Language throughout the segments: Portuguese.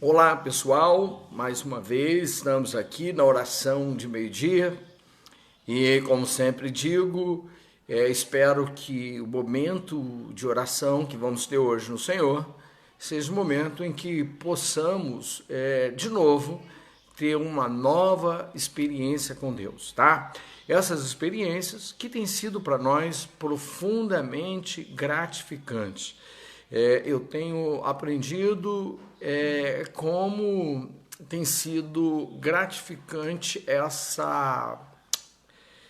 Olá pessoal, mais uma vez estamos aqui na oração de meio-dia e, como sempre digo, espero que o momento de oração que vamos ter hoje no Senhor seja um momento em que possamos de novo ter uma nova experiência com Deus, tá? Essas experiências que têm sido para nós profundamente gratificantes. Eu tenho aprendido como tem sido gratificante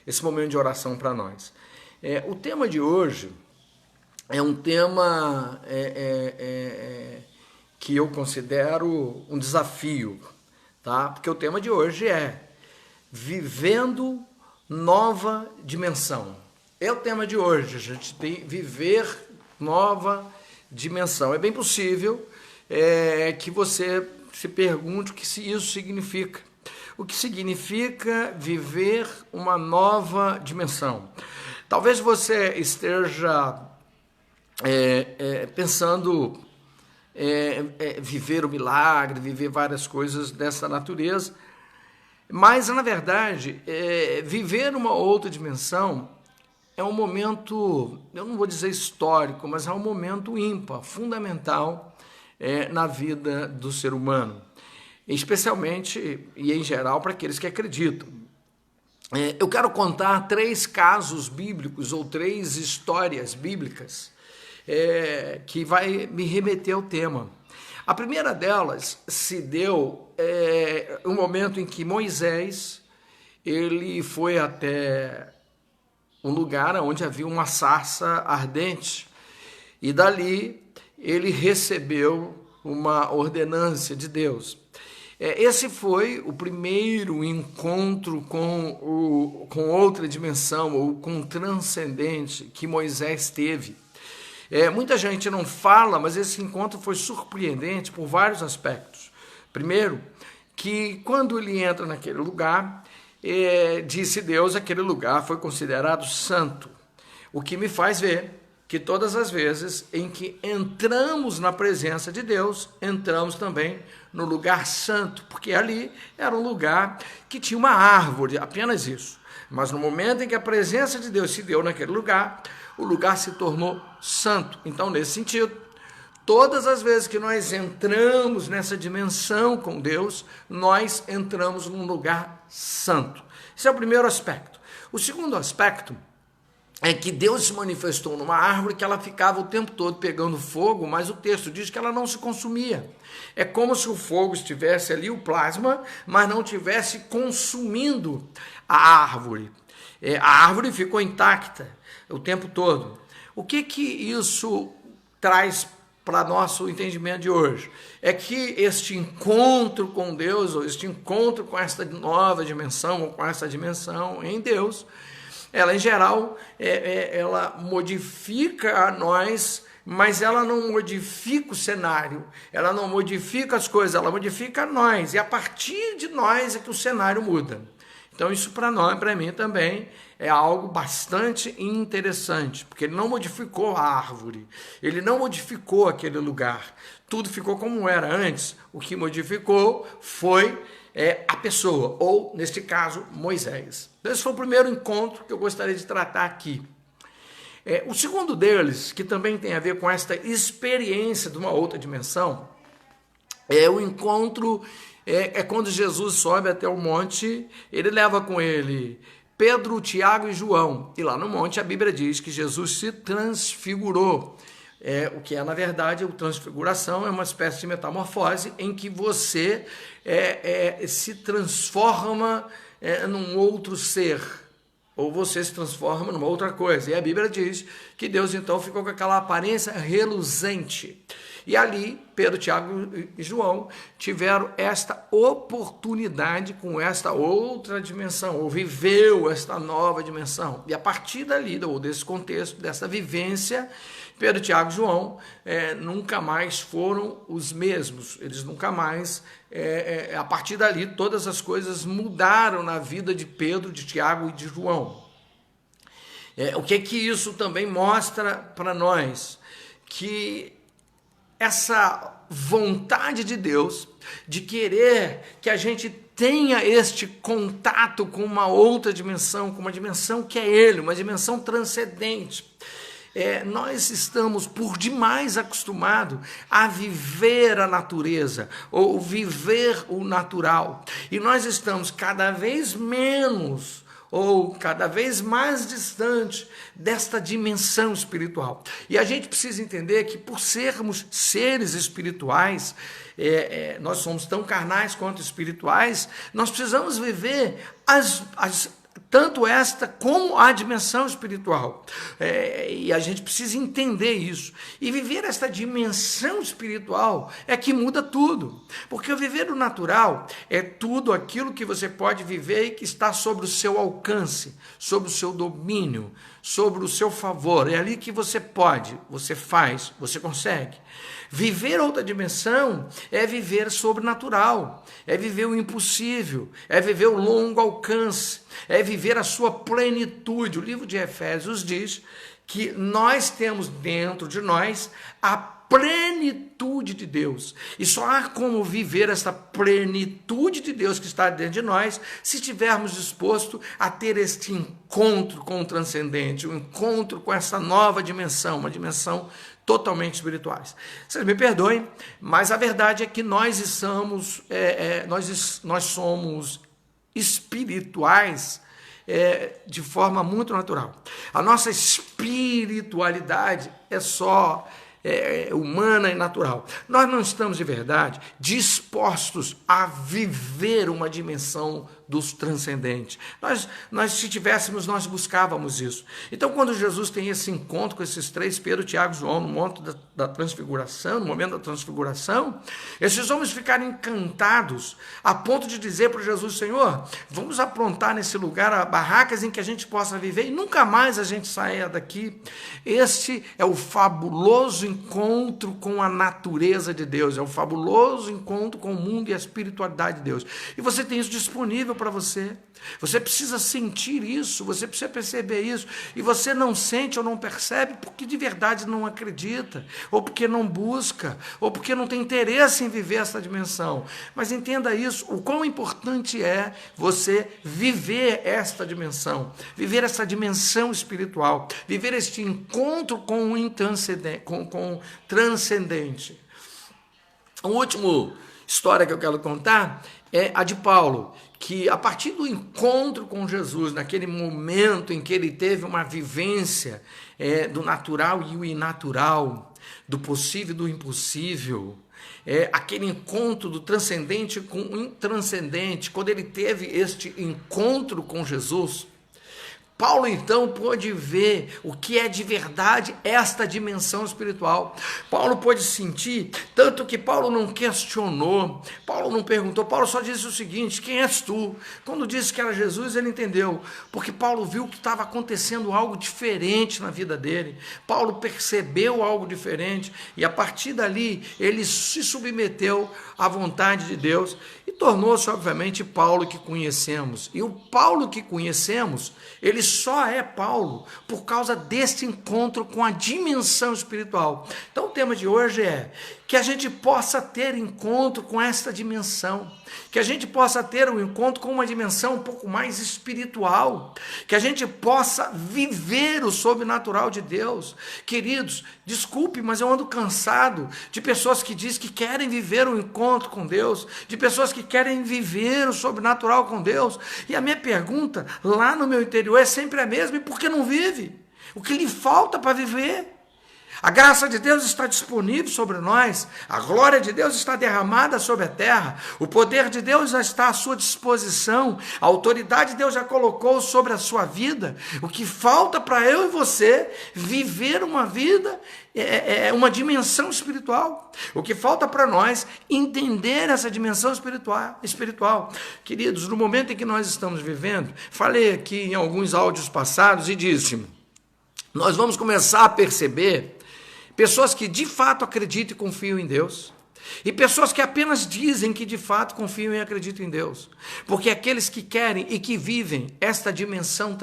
esse momento de oração para nós. O tema de hoje é um tema que eu considero um desafio, tá? Porque o tema de hoje é Vivendo Nova Dimensão. É o tema de hoje, a gente tem viver nova dimensão. É bem possível que você se pergunte o que isso significa. O que significa viver uma nova dimensão? Talvez você esteja pensando viver o milagre, viver várias coisas dessa natureza, mas, na verdade, viver uma outra dimensão é um momento, eu não vou dizer histórico, mas é um momento ímpar, fundamental na vida do ser humano, especialmente e em geral para aqueles que acreditam. Eu quero contar 3 casos bíblicos ou 3 histórias bíblicas que vai me remeter ao tema. A primeira delas se deu um momento em que Moisés ele foi até um lugar onde havia uma sarça ardente e dali ele recebeu uma ordenança de Deus. Esse foi o primeiro encontro com outra dimensão ou com o transcendente que Moisés teve. Muita gente não fala, mas esse encontro foi surpreendente por vários aspectos. Primeiro, que quando ele entra naquele lugar, disse Deus, aquele lugar foi considerado santo. O que me faz ver que todas as vezes em que entramos na presença de Deus, entramos também no lugar santo, porque ali era um lugar que tinha uma árvore, apenas isso. Mas no momento em que a presença de Deus se deu naquele lugar, o lugar se tornou santo. Então, nesse sentido, todas as vezes que nós entramos nessa dimensão com Deus, nós entramos num lugar santo. Esse é o primeiro aspecto. O segundo aspecto é que Deus se manifestou numa árvore que ela ficava o tempo todo pegando fogo, mas o texto diz que ela não se consumia. É como se o fogo estivesse ali, o plasma, mas não estivesse consumindo a árvore. A árvore ficou intacta o tempo todo. O que isso traz para nosso entendimento de hoje? É que este encontro com Deus, ou este encontro com esta nova dimensão, ou com essa dimensão em Deus, ela, em geral, ela modifica a nós, mas ela não modifica o cenário, ela não modifica as coisas, ela modifica nós, e a partir de nós é que o cenário muda. Então, isso para mim também é algo bastante interessante, porque ele não modificou a árvore, ele não modificou aquele lugar, tudo ficou como era antes. O que modificou foi a pessoa, ou, neste caso, Moisés. Esse foi o primeiro encontro que eu gostaria de tratar aqui. O segundo deles, que também tem a ver com esta experiência de uma outra dimensão, é o encontro, quando Jesus sobe até o monte, ele leva com ele Pedro, Tiago e João. E lá no monte a Bíblia diz que Jesus se transfigurou. O que na verdade, a transfiguração é uma espécie de metamorfose em que você se transforma num outro ser, ou você se transforma numa outra coisa. E a Bíblia diz que Deus então ficou com aquela aparência reluzente. E ali, Pedro, Tiago e João tiveram esta oportunidade com esta outra dimensão, ou viveu esta nova dimensão. E a partir dali, ou desse contexto, dessa vivência, Pedro, Tiago e João nunca mais foram os mesmos. Eles nunca mais, a partir dali, todas as coisas mudaram na vida de Pedro, de Tiago e de João. O que isso também mostra para nós? Que essa vontade de Deus de querer que a gente tenha este contato com uma outra dimensão, com uma dimensão que é Ele, uma dimensão transcendente. Nós estamos por demais acostumados a viver a natureza, ou viver o natural, e nós estamos cada vez menos ou cada vez mais distante desta dimensão espiritual. E a gente precisa entender que, por sermos seres espirituais, nós somos tão carnais quanto espirituais, nós precisamos viver tanto esta como a dimensão espiritual. E a gente precisa entender isso. E viver esta dimensão espiritual é que muda tudo. Porque o viver o natural é tudo aquilo que você pode viver e que está sobre o seu alcance, sobre o seu domínio, sobre o seu favor. É ali que você pode, você faz, você consegue. Viver outra dimensão é viver sobrenatural, é viver o impossível, é viver o longo alcance, é viver a sua plenitude. O livro de Efésios diz que nós temos dentro de nós a plenitude de Deus. E só há como viver essa plenitude de Deus que está dentro de nós se estivermos dispostos a ter este encontro com o transcendente, um encontro com essa nova dimensão, uma dimensão totalmente espirituais. Vocês me perdoem, mas a verdade é que nós somos espirituais de forma muito natural. A nossa espiritualidade é só humana e natural. Nós não estamos de verdade dispostos a viver uma dimensão dos transcendentes. Nós se tivéssemos, nós buscávamos isso. Então, quando Jesus tem esse encontro com esses três, Pedro, Tiago e João, no momento da transfiguração, no momento da transfiguração, esses homens ficaram encantados a ponto de dizer para Jesus: Senhor, vamos aprontar nesse lugar barracas em que a gente possa viver e nunca mais a gente saia daqui. Este é o fabuloso encontro com a natureza de Deus, é o fabuloso encontro com o mundo e a espiritualidade de Deus. E você tem isso disponível para você. Você precisa sentir isso, você precisa perceber isso, e você não sente ou não percebe porque de verdade não acredita, ou porque não busca, ou porque não tem interesse em viver essa dimensão. Mas entenda isso, o quão importante é você viver esta dimensão, viver essa dimensão espiritual, viver este encontro com o transcendente. A última história que eu quero contar é a de Paulo, que a partir do encontro com Jesus, naquele momento em que ele teve uma vivência do natural e o inatural, do possível e do impossível, aquele encontro do transcendente com o intranscendente, quando ele teve este encontro com Jesus, Paulo, então, pôde ver o que é de verdade esta dimensão espiritual. Paulo pôde sentir, tanto que Paulo não questionou, Paulo não perguntou, Paulo só disse o seguinte: quem és tu? Quando disse que era Jesus, ele entendeu, porque Paulo viu que estava acontecendo algo diferente na vida dele. Paulo percebeu algo diferente e, a partir dali, ele se submeteu à vontade de Deus e tornou-se, obviamente, Paulo que conhecemos. E o Paulo que conhecemos, ele só é Paulo por causa deste encontro com a dimensão espiritual. Então o tema de hoje é que a gente possa ter encontro com esta dimensão, que a gente possa ter um encontro com uma dimensão um pouco mais espiritual, que a gente possa viver o sobrenatural de Deus. Queridos, desculpe, mas eu ando cansado de pessoas que dizem que querem viver um encontro com Deus, de pessoas que querem viver o sobrenatural com Deus, e a minha pergunta lá no meu interior é sempre a mesma: e por que não vive? O que lhe falta para viver? A graça de Deus está disponível sobre nós, a glória de Deus está derramada sobre a terra, o poder de Deus já está à sua disposição, a autoridade de Deus já colocou sobre a sua vida. O que falta para eu e você viver uma vida, uma dimensão espiritual. O que falta para nós entender essa dimensão espiritual. Queridos, no momento em que nós estamos vivendo, falei aqui em alguns áudios passados e disse: nós vamos começar a perceber pessoas que de fato acreditam e confiam em Deus, E pessoas que apenas dizem que de fato confiam e acreditam em Deus. Porque aqueles que querem e que vivem esta dimensão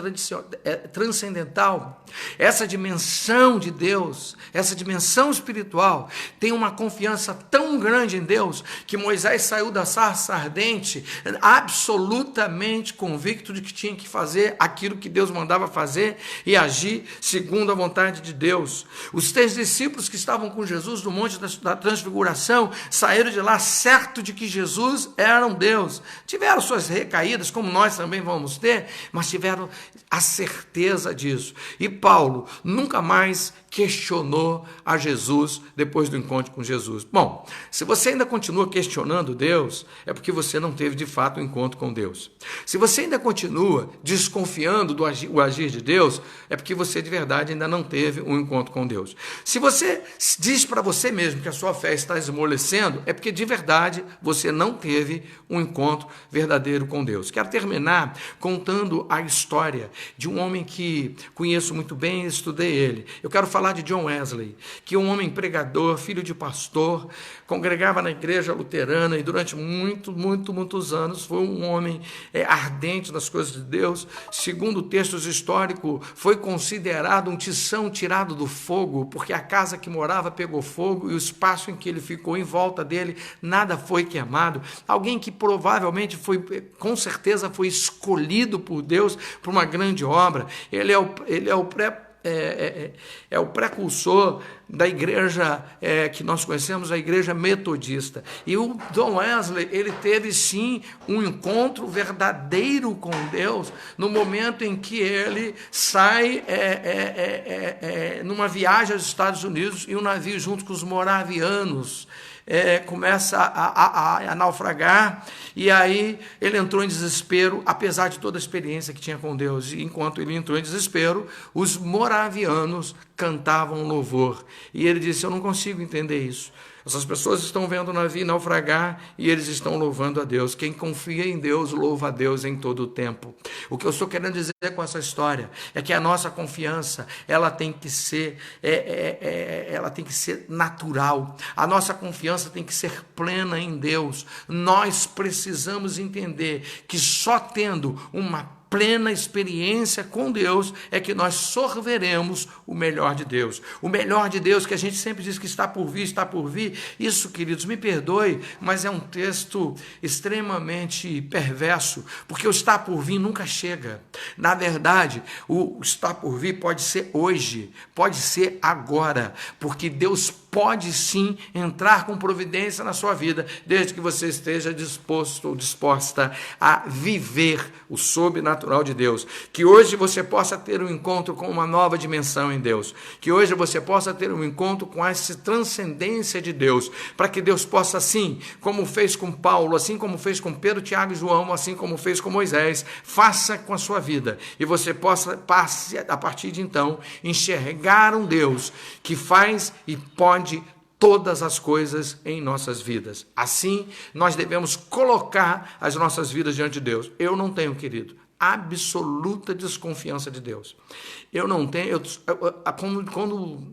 transcendental, essa dimensão de Deus, essa dimensão espiritual, têm uma confiança tão grande em Deus que Moisés saiu da sarça ardente absolutamente convicto de que tinha que fazer aquilo que Deus mandava fazer e agir segundo a vontade de Deus. Os 3 discípulos que estavam com Jesus no Monte da Transfiguração saíram de lá certo de que Jesus era um Deus. Tiveram suas recaídas, como nós também vamos ter, mas tiveram a certeza disso. E Paulo nunca mais questionou a Jesus depois do encontro com Jesus. Bom, se você ainda continua questionando Deus, é porque você não teve de fato um encontro com Deus. Se você ainda continua desconfiando do agir de Deus, é porque você de verdade ainda não teve um encontro com Deus. Se você diz para você mesmo que a sua fé está esmorecendo, é porque de verdade você não teve um encontro verdadeiro com Deus. Quero terminar contando a história de um homem que conheço muito bem e estudei ele. Eu quero falar de John Wesley, que é um homem pregador, filho de pastor, congregava na igreja luterana e durante muitos anos foi um homem ardente nas coisas de Deus. Segundo textos históricos, foi considerado um tição tirado do fogo, porque a casa que morava pegou fogo e o espaço em que ele ficou em volta dele, nada foi queimado. Alguém que provavelmente com certeza foi escolhido por Deus para uma grande obra. Ele é o precursor da igreja que nós conhecemos, a igreja metodista. E o John Wesley, ele teve sim um encontro verdadeiro com Deus no momento em que ele sai numa viagem aos Estados Unidos e um navio junto com os moravianos começa a naufragar, e aí ele entrou em desespero, apesar de toda a experiência que tinha com Deus. E enquanto ele entrou em desespero, os moravianos cantavam louvor. E ele disse: eu não consigo entender isso. Essas pessoas estão vendo o navio naufragar e eles estão louvando a Deus. Quem confia em Deus, louva a Deus em todo o tempo. O que eu estou querendo dizer com essa história é que a nossa confiança, ela tem que ser natural. A nossa confiança tem que ser plena em Deus. Nós precisamos entender que só tendo uma plena experiência com Deus é que nós sorveremos o melhor de Deus. O melhor de Deus que a gente sempre diz que está por vir. Isso, queridos, me perdoe, mas é um texto extremamente perverso, porque o está por vir nunca chega. Na verdade, o está por vir pode ser hoje, pode ser agora, porque Deus pode sim entrar com providência na sua vida, desde que você esteja disposto ou disposta a viver o sobrenatural de Deus. Que hoje você possa ter um encontro com uma nova dimensão em Deus. Que hoje você possa ter um encontro com essa transcendência de Deus, para que Deus possa, assim como fez com Paulo, assim como fez com Pedro, Tiago e João, assim como fez com Moisés, faça com a sua vida. E você passe, a partir de então, enxergar um Deus que faz e pode todas as coisas em nossas vidas. Assim, nós devemos colocar as nossas vidas diante de Deus. Eu não tenho, querido, absoluta desconfiança de Deus. Eu não tenho... Quando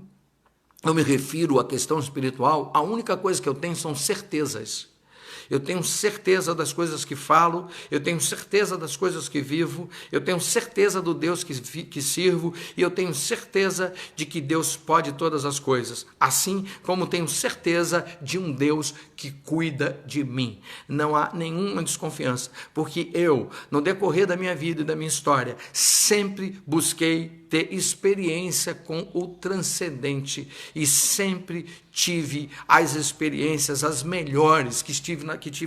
eu me refiro à questão espiritual, a única coisa que eu tenho são certezas. Eu tenho certeza das coisas que falo, eu tenho certeza das coisas que vivo, eu tenho certeza do Deus que sirvo, e eu tenho certeza de que Deus pode todas as coisas, assim como tenho certeza de um Deus que cuida de mim. Não há nenhuma desconfiança, porque eu, no decorrer da minha vida e da minha história, sempre busquei ter experiência com o transcendente e sempre tive as experiências, as melhores que tive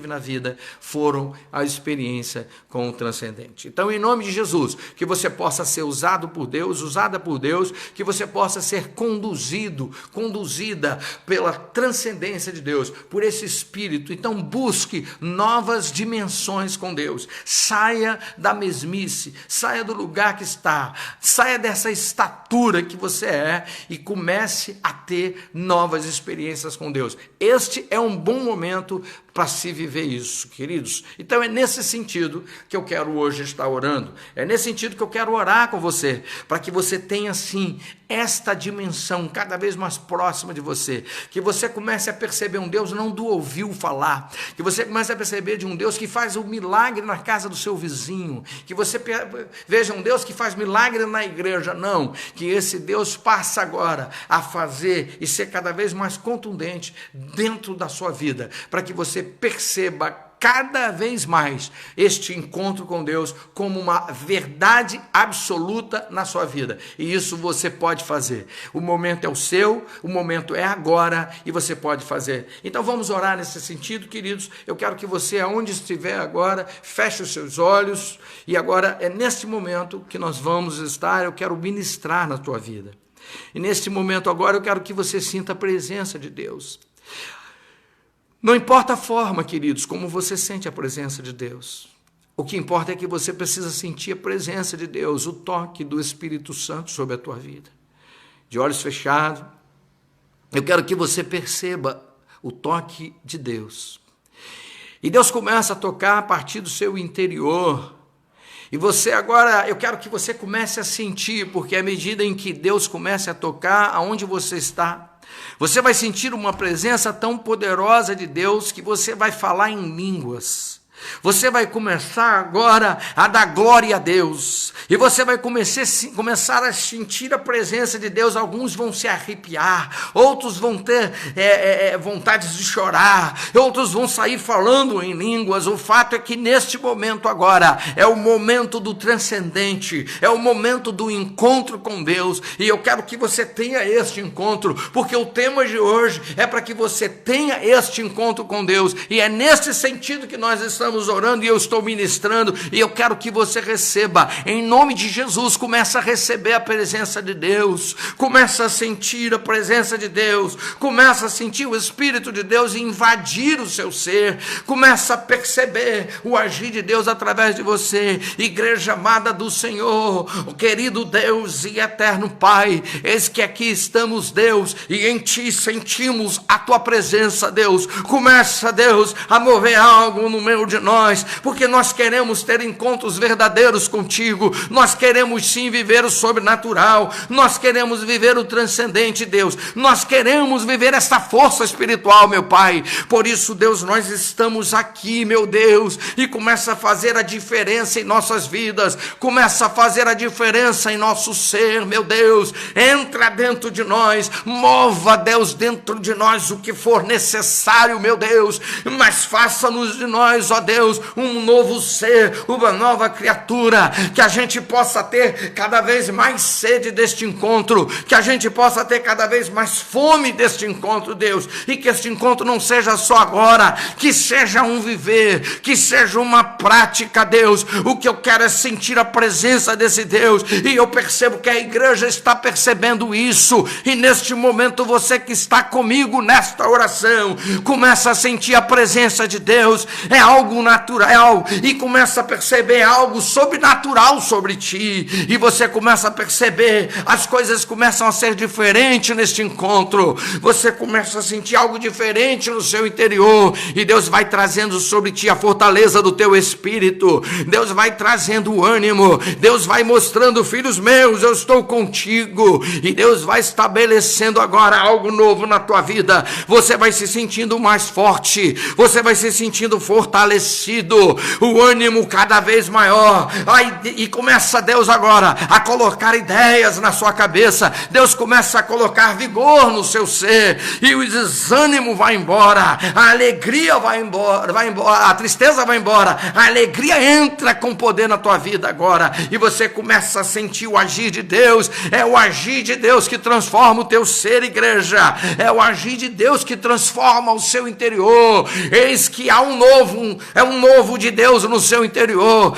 na vida, foram a experiência com o transcendente. Então, em nome de Jesus, que você possa ser usado por Deus, usada por Deus, que você possa ser conduzida pela transcendência de Deus, por esse Espírito. Então, busque novas dimensões com Deus. Saia da mesmice, saia do lugar que está, saia dessa estatura que você é e comece a ter novas experiências com Deus. Este é um bom momento para se viver isso, queridos. Então é nesse sentido que eu quero hoje estar orando. É nesse sentido que eu quero orar com você, para que você tenha, sim, esta dimensão cada vez mais próxima de você, que você comece a perceber um Deus não do ouviu falar, que você comece a perceber de um Deus que faz um milagre na casa do seu vizinho, que você veja um Deus que faz milagre na igreja, não, que esse Deus passa agora a fazer e ser cada vez mais contundente dentro da sua vida, para que você perceba cada vez mais este encontro com Deus como uma verdade absoluta na sua vida. E isso você pode fazer. O momento é o seu, o momento é agora e você pode fazer. Então vamos orar nesse sentido, queridos. Eu quero que você, aonde estiver agora, feche os seus olhos e agora é neste momento que nós vamos estar, eu quero ministrar na tua vida. E neste momento agora eu quero que você sinta a presença de Deus. Não importa a forma, queridos, como você sente a presença de Deus. O que importa é que você precisa sentir a presença de Deus, o toque do Espírito Santo sobre a tua vida. De olhos fechados, eu quero que você perceba o toque de Deus. E Deus começa a tocar a partir do seu interior. E você agora, eu quero que você comece a sentir, porque à medida em que Deus comece a tocar, aonde você está, você vai sentir uma presença tão poderosa de Deus que você vai falar em línguas. Você vai começar agora a dar glória a Deus. E você vai começar a sentir a presença de Deus. Alguns vão se arrepiar. Outros vão ter vontade de chorar. Outros vão sair falando em línguas. O fato é que neste momento agora é o momento do transcendente. É o momento do encontro com Deus. E eu quero que você tenha este encontro. Porque o tema de hoje é para que você tenha este encontro com Deus. E é nesse sentido que nós estamos orando e eu estou ministrando e eu quero que você receba, em nome de Jesus, começa a receber a presença de Deus, começa a sentir a presença de Deus, começa a sentir o Espírito de Deus invadir o seu ser, começa a perceber o agir de Deus através de você, igreja amada do Senhor, o querido Deus e eterno Pai, eis que aqui estamos, Deus, e em Ti sentimos a Tua presença, Deus, começa, Deus, a mover algo no meio de nós, porque nós queremos ter encontros verdadeiros contigo, nós queremos sim viver o sobrenatural, nós queremos viver o transcendente, Deus, nós queremos viver essa força espiritual, meu Pai, por isso, Deus, nós estamos aqui, meu Deus, e começa a fazer a diferença em nossas vidas, começa a fazer a diferença em nosso ser, meu Deus, entra dentro de nós, mova, Deus, dentro de nós o que for necessário, meu Deus, mas faça-nos de nós, ó Deus, um novo ser, uma nova criatura, que a gente possa ter cada vez mais sede deste encontro, que a gente possa ter cada vez mais fome deste encontro, Deus, e que este encontro não seja só agora, que seja um viver, que seja uma prática, Deus. O que eu quero é sentir a presença desse Deus, e eu percebo que a igreja está percebendo isso, e neste momento você que está comigo nesta oração, começa a sentir a presença de Deus, é algo natural, e começa a perceber algo sobrenatural sobre ti, e você começa a perceber, as coisas começam a ser diferentes neste encontro, você começa a sentir algo diferente no seu interior, e Deus vai trazendo sobre ti a fortaleza do teu espírito, Deus vai trazendo o ânimo, Deus vai mostrando, filhos meus, eu estou contigo, e Deus vai estabelecendo agora algo novo na tua vida, você vai se sentindo mais forte, você vai se sentindo fortalecido, o ânimo cada vez maior, e começa Deus agora a colocar ideias na sua cabeça, Deus começa a colocar vigor no seu ser, e o desânimo vai embora, a alegria vai embora, a tristeza vai embora, a alegria entra com poder na tua vida agora, e você começa a sentir o agir de Deus, é o agir de Deus que transforma o teu ser, igreja, é o agir de Deus que transforma o seu interior, eis que há um novo de Deus no seu interior,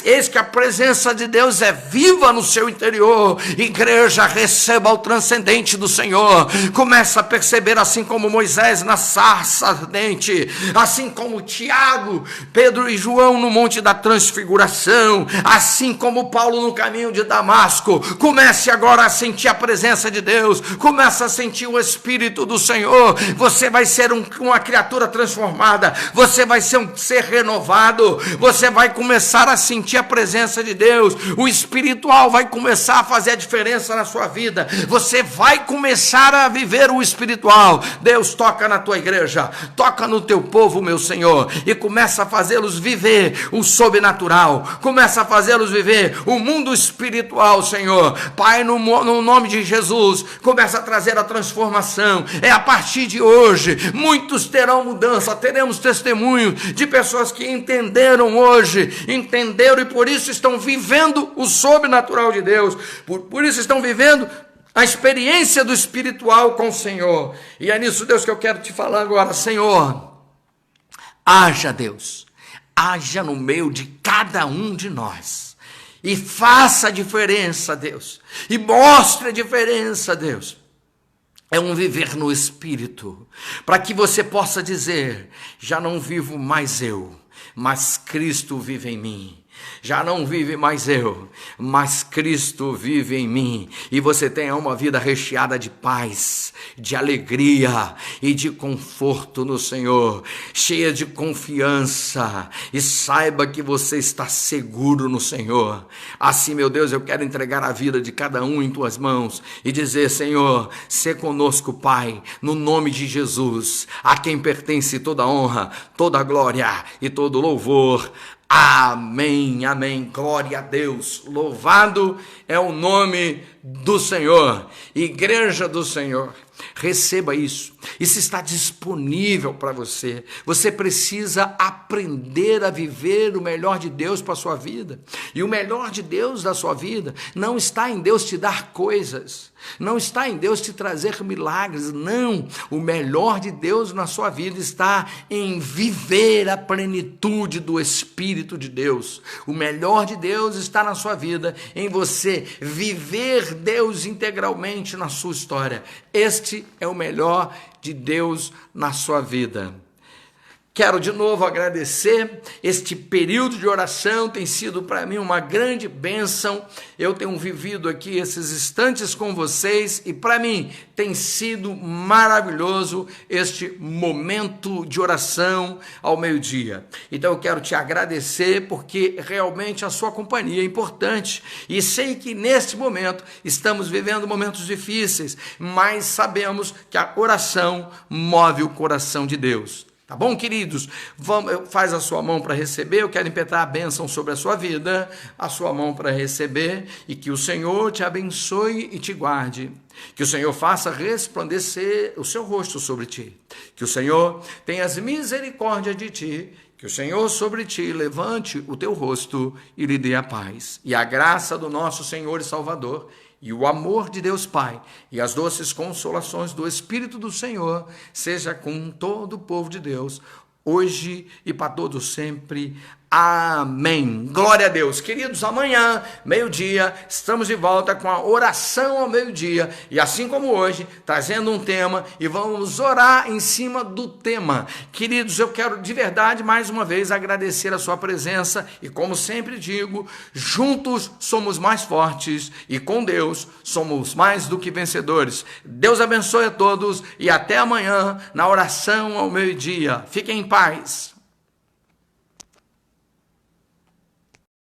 eis que a presença de Deus é viva no seu interior, igreja, receba o transcendente do Senhor, começa a perceber, assim como Moisés na sarça ardente, assim como Tiago, Pedro e João no monte da transfiguração, assim como Paulo no caminho de Damasco, comece agora a sentir a presença de Deus, começa a sentir o Espírito do Senhor, você vai ser uma criatura transformada, você vai ser um ser ser renovado, você vai começar a sentir a presença de Deus, o espiritual vai começar a fazer a diferença na sua vida, você vai começar a viver o espiritual. Deus toca na tua igreja, toca no teu povo, meu Senhor, e começa a fazê-los viver o sobrenatural, começa a fazê-los viver o mundo espiritual, Senhor. Pai, no nome de Jesus, começa a trazer a transformação. É a partir de hoje, muitos terão mudança, teremos testemunho de pessoas que entenderam hoje, entenderam e por isso estão vivendo o sobrenatural de Deus, por isso estão vivendo a experiência do espiritual com o Senhor. E é nisso, Deus, que eu quero te falar agora. Senhor, haja, Deus, haja no meio de cada um de nós e faça a diferença, Deus, e mostre a diferença, Deus. É um viver no Espírito, para que você possa dizer: já não vivo mais eu, mas Cristo vive em mim. Já não vive mais eu, mas Cristo vive em mim. E você tenha uma vida recheada de paz, de alegria e de conforto no Senhor, cheia de confiança, e saiba que você está seguro no Senhor. Assim, meu Deus, eu quero entregar a vida de cada um em tuas mãos e dizer: Senhor, sê conosco, Pai, no nome de Jesus, a quem pertence toda honra, toda glória e todo louvor. Amém, amém, glória a Deus, louvado é o nome do Senhor. Igreja do Senhor, receba isso está disponível para você. Você precisa aprender a viver o melhor de Deus para a sua vida, e o melhor de Deus da sua vida não está em Deus te dar coisas, não está em Deus te trazer milagres, não. O melhor de Deus na sua vida está em viver a plenitude do Espírito de Deus. O melhor de Deus está na sua vida, em você viver Deus integralmente na sua história. Este é o melhor de Deus na sua vida. Quero de novo agradecer. Este período de oração tem sido para mim uma grande bênção. Eu tenho vivido aqui esses instantes com vocês e para mim tem sido maravilhoso este momento de oração ao meio-dia. Então eu quero te agradecer porque realmente a sua companhia é importante e sei que neste momento estamos vivendo momentos difíceis, mas sabemos que a oração move o coração de Deus. Tá bom, queridos? Faz a sua mão para receber. Eu quero impetrar a bênção sobre a sua vida, a sua mão para receber, e que o Senhor te abençoe e te guarde. Que o Senhor faça resplandecer o seu rosto sobre ti. Que o Senhor tenha misericórdia de ti. Que o Senhor sobre ti levante o teu rosto e lhe dê a paz. E a graça do nosso Senhor e Salvador, e o amor de Deus Pai, e as doces consolações do Espírito do Senhor, seja com todo o povo de Deus, hoje e para todos sempre. Amém. Glória a Deus. Queridos, amanhã, meio-dia, estamos de volta com a oração ao meio-dia. E assim como hoje, trazendo um tema, e vamos orar em cima do tema. Queridos, eu quero de verdade, mais uma vez, agradecer a sua presença. E como sempre digo, juntos somos mais fortes e com Deus somos mais do que vencedores. Deus abençoe a todos e até amanhã na oração ao meio-dia. Fiquem em paz.